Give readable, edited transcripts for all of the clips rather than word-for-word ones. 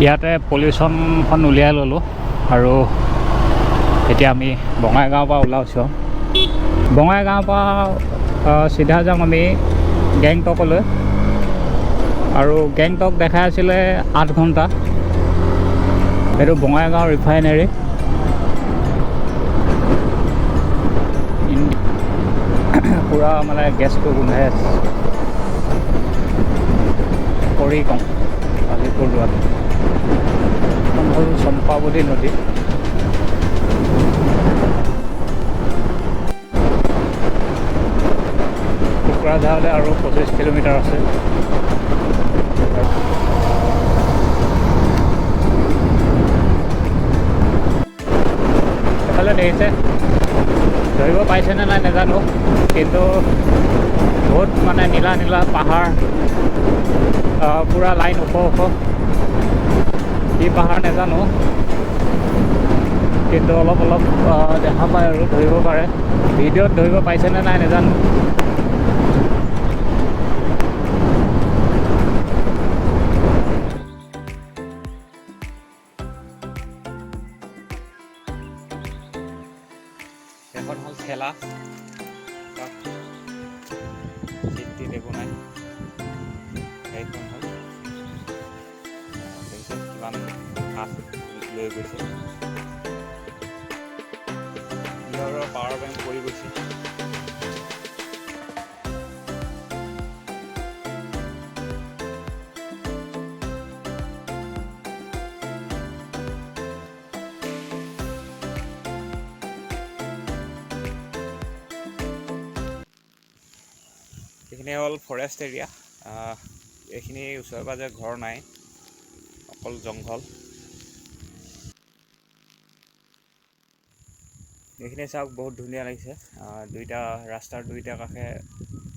ইয়াতে পলিউশ্যনখন উলিয়াই ল'লোঁ আৰু এতিয়া আমি বঙাইগাঁৱৰ পৰা ওলাইছোঁ। বঙাইগাঁৱৰ পৰা চিধা যাম আমি গেংটকলৈ আৰু গেংটক দেখাই আছিলে 8 ঘণ্টা। এইটো বঙাইগাঁও ৰিফাইনেৰী। পূৰা মানে গেছটো গোন্ধাই আছে। কৰি কওঁ কালিপুৰ যোৱাত এখন হ'ল চম্পাৱতী নদী। কোকৰাঝাৰলৈ আৰু 25 কিলোমিটাৰ আছে। এফালে দেখিছে, ধৰিব পাইছেনে নাই নাজানো, কিন্তু বহুত মানে নীলা নীলা পাহাৰ, পূৰা লাইন ওখ ওখ। কি পাহাৰ নাজানো, কিন্তু অলপ অলপ দেখা পায় আৰু ধৰিব পাৰে। ভিডিঅ'ত ধৰিব পাইছেনে নাই নাজানো। এখন হ'ল ঠেলা, চিট একো নাই। সেইখন হ'ল কিমান কাঠ লৈ গৈছে। ইয়াৰ পাৱাৰ বেংক পৰি গৈছে। এইখিনি হ'ল ফৰেষ্ট এৰিয়া। এইখিনি ওচৰে পাজৰে ঘৰ নাই, অকল জংঘল। এইখিনি চাওক, বহুত ধুনীয়া লাগিছে। দুইটা ৰাস্তাৰ দুইটা কাষে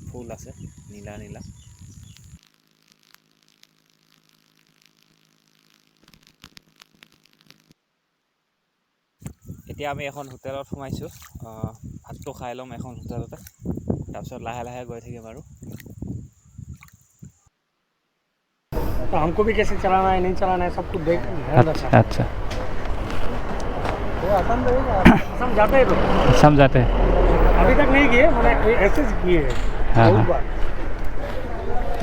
ফুল আছে, নীলা নীলা। এতিয়া আমি এখন হোটেলত সোমাইছোঁ। ভাতটো খাই ল'ম এখন হোটেলতে, তাৰপিছত লাহে লাহে গৈ থাকিম আৰু। तो हमको भी कैसे चलाना है नहीं चलाना है सब कुछ देख ध्यान रखना। अच्छा, वो आसाम रहेगा, आसाम जाते हैं तो समझाते हैं। अभी तक नहीं किए, मैंने ऐसे किए हैं हाँ, बहुत हाँ। बार।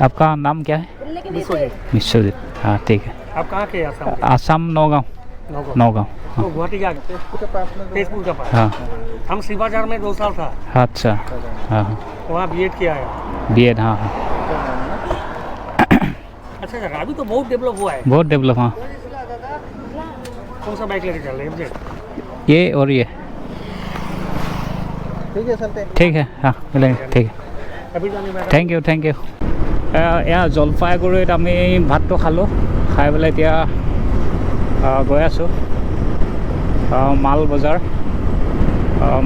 आपका नाम क्या है? विश्वजीत। विश्वजीत। हाँ ठीक है। आप कहाँ के हैं? आसाम आसाम नौगांव। नौगांव तो गुवाहाटी का तेजपुर का पास। हाँ। हम शिवाचार में 2 साल था, अच्छा, हाँ हाँ। वहाँ बीएड किया है। बीएड, हाँ हाँ। अच्छा जगह, अभी तो बहुत डेवलप हुआ है। बहुत डेवलप। हाँ, कौन सा बाइक लेके चल रहे हैं? ये और ये ठीक है चलते हैं। ठीक है। हाँ मिलेंगे, ठीक है। अभी जाने में থেংক ইউ থেংক ইউ। এয়া জলপাইগুৰিত আমি ভাতটো খালোঁ, খাই পেলাই এতিয়া গৈ আছোঁ মাল বজাৰ।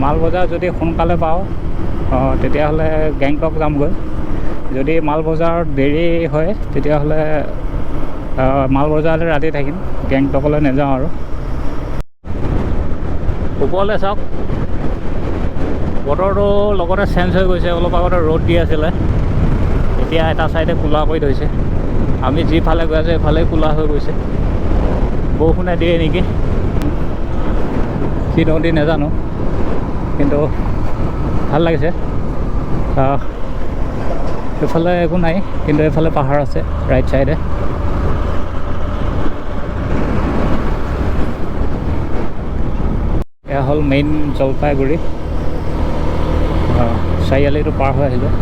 মাল বজাৰ যদি সোনকালে পাওঁ তেতিয়াহ'লে গেংটক যামগৈ। যদি মাল বজাৰ দেৰি হয় তেতিয়াহ'লে মাল বজাৰলৈ ৰাতি থাকিম, গেংটকলৈ নাযাওঁ আৰু। ওপৰলৈ চাওক, বতৰটো লগতে চেঞ্জ হৈ গৈছে। অলপ আগতে ৰ'দ দি আছিলে, এতিয়া এটা ছাইডে ক'লা কৰি ধৰিছে। আমি যিফালে গৈ আছোঁ এইফালে ক'লা হৈ গৈছে। বৰষুণে দিয়ে নেকি, কি নদী নাজানো, কিন্তু ভাল লাগিছে। এইফালে একো নাই, কিন্তু এইফালে পাহাৰ আছে ৰাইট ছাইডে। এয়া হ'ল মেইন জলপাইগুৰি। চাৰিআলিটো পাৰ হৈ আহিলোঁ।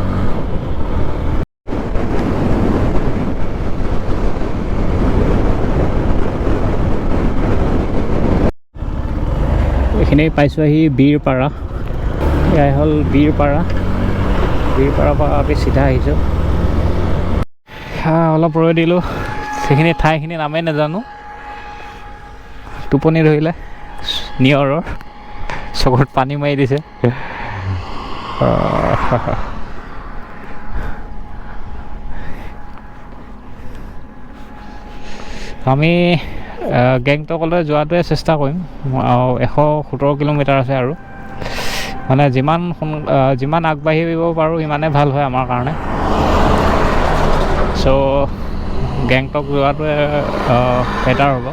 এইখিনি পাইছোঁ আহি বীৰপাৰা। এয়াই হ'ল বীৰপাৰা। বীৰপাৰাৰ পৰা আমি চিধা আহিছোঁ। অলপ ৰৈ দিলোঁ, সেইখিনি ঠাইখিনি নামেই নাজানো। টোপনি ধৰিলে নিয়ৰৰ, চকুত পানী মাৰি দিছে। আমি গেংটকলৈ যোৱাটোৱে চেষ্টা কৰিম। 117 কিলোমিটাৰ আছে আৰু, মানে যিমান আগবাঢ়িব পাৰোঁ সিমানে ভাল হয় আমাৰ কাৰণে। চ' গেংটক যোৱাটোৱে বেটাৰ হ'ব।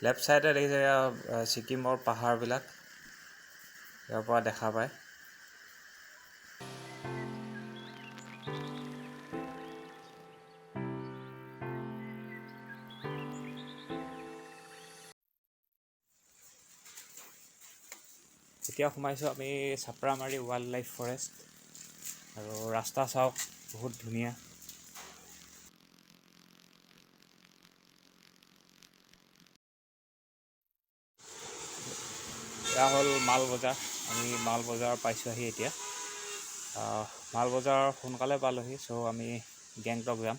লেফ্ট ছাইডে দেখিছে ছিকিমৰ পাহাৰবিলাক ইয়াৰ পৰা দেখা পায়। এতিয়া সোমাইছোঁ আমি চাপৰামাৰী ৱাইল্ড লাইফ ফৰেষ্ট, আৰু ৰাস্তা চাওক বহুত ধুনীয়া। এয়া হ'ল মাল বজাৰ। আমি মাল বজাৰ পাইছোঁহি এতিয়া। মাল বজাৰ সোনকালে পালোহি, চ' আমি গেংটক যাম।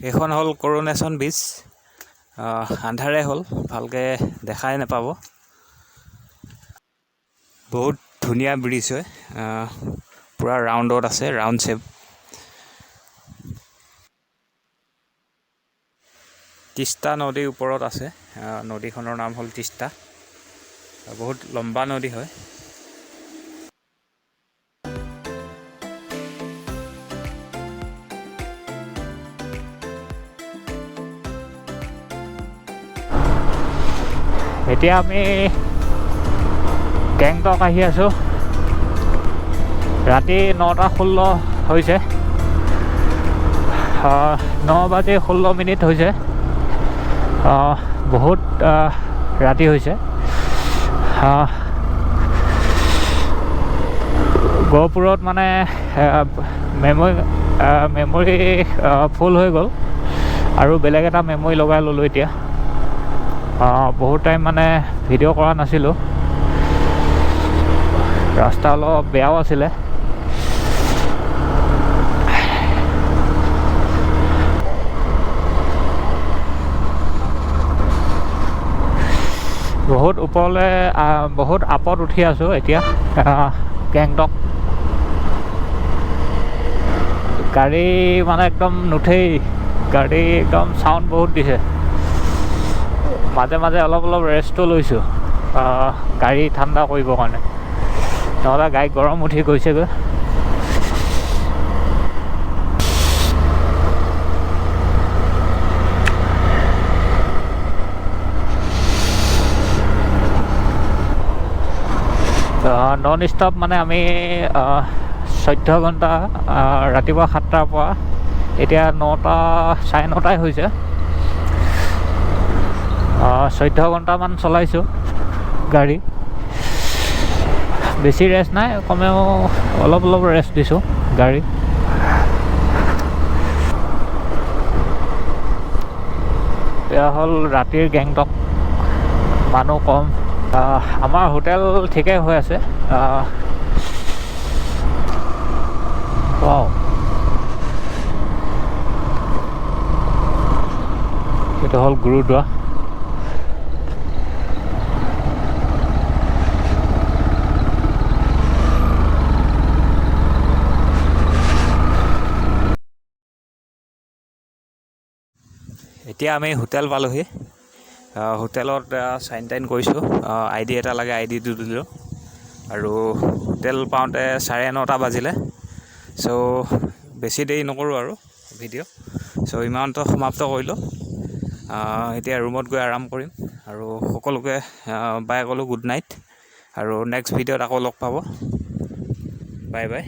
এইখন হ'ল কৰনেশ্যন বীচ। আন্ধাৰে হ'ল, ভালকৈ দেখাই নাপাব। বহুত ধুনীয়া ব্ৰিজ হয়, পূৰা ৰাউণ্ডত আছে, ৰাউণ্ড শ্বেপ। তিষ্টা নদীৰ ওপৰত আছে। নদীখনৰ নাম হ'ল তিষ্টা। বহুত লম্বা নদী হয়। এতিয়া আমি গেংটক আহি আছোঁ। ৰাতি 9:16 হৈছে। 9:16 হৈছে। বহুত ৰাতি হৈছে। গহপুৰত মানে মেমৰি ফুল হৈ গ'ল, আৰু বেলেগ এটা মেমৰি লগাই ল'লোঁ এতিয়া। বহুত টাইম মানে ভিডিঅ' কৰা নাছিলোঁ। ৰাস্তা অলপ বেয়াও আছিলে। বহুত ওপৰলৈ, বহুত আপত উঠি আছোঁ এতিয়া গেংটক। গাড়ী মানে একদম নুঠেই, গাড়ী একদম চাউণ্ড বহুত দিছে। মাজে মাজে অলপ ৰেষ্টটো লৈছোঁ গাড়ী ঠাণ্ডা কৰিবৰ কাৰণে, নহ'লে গাড়ী গৰম উঠি গৈছেগৈ। নন ষ্টপ মানে আমি 14 ঘণ্টা, ৰাতিপুৱা 7টাৰ পৰা এতিয়া 9টা, 9:30 হৈছে। 14 ঘণ্টামান চলাইছোঁ গাড়ী। বেছি ৰেষ্ট নাই, কমেও অলপ ৰেষ্ট দিছোঁ গাড়ী। এয়া হ'ল ৰাতিৰ গেংটক। মানুহ কম। আমাৰ হোটেল ঠিকেই হৈ আছে। এইটো হ'ল গুৰুদ্বাৰা। এতিয়া আমি হোটেল পালোহি। হোটেলত চাইন টাইন কৰিছোঁ। ID এটা লাগে, ID টো দিলোঁ। আৰু হোটেল পাওঁতে 9:30 বাজিলে। চ' বেছি দেৰি নকৰোঁ আৰু ভিডিঅ'। চ' ইমানটো সমাপ্ত কৰিলোঁ। এতিয়া ৰুমত গৈ আৰাম কৰিম, আৰু সকলোকে বাই ক'লোঁ গুড নাইট। আৰু নেক্সট ভিডিঅ'ত আকৌ লগ পাব। Bye bye.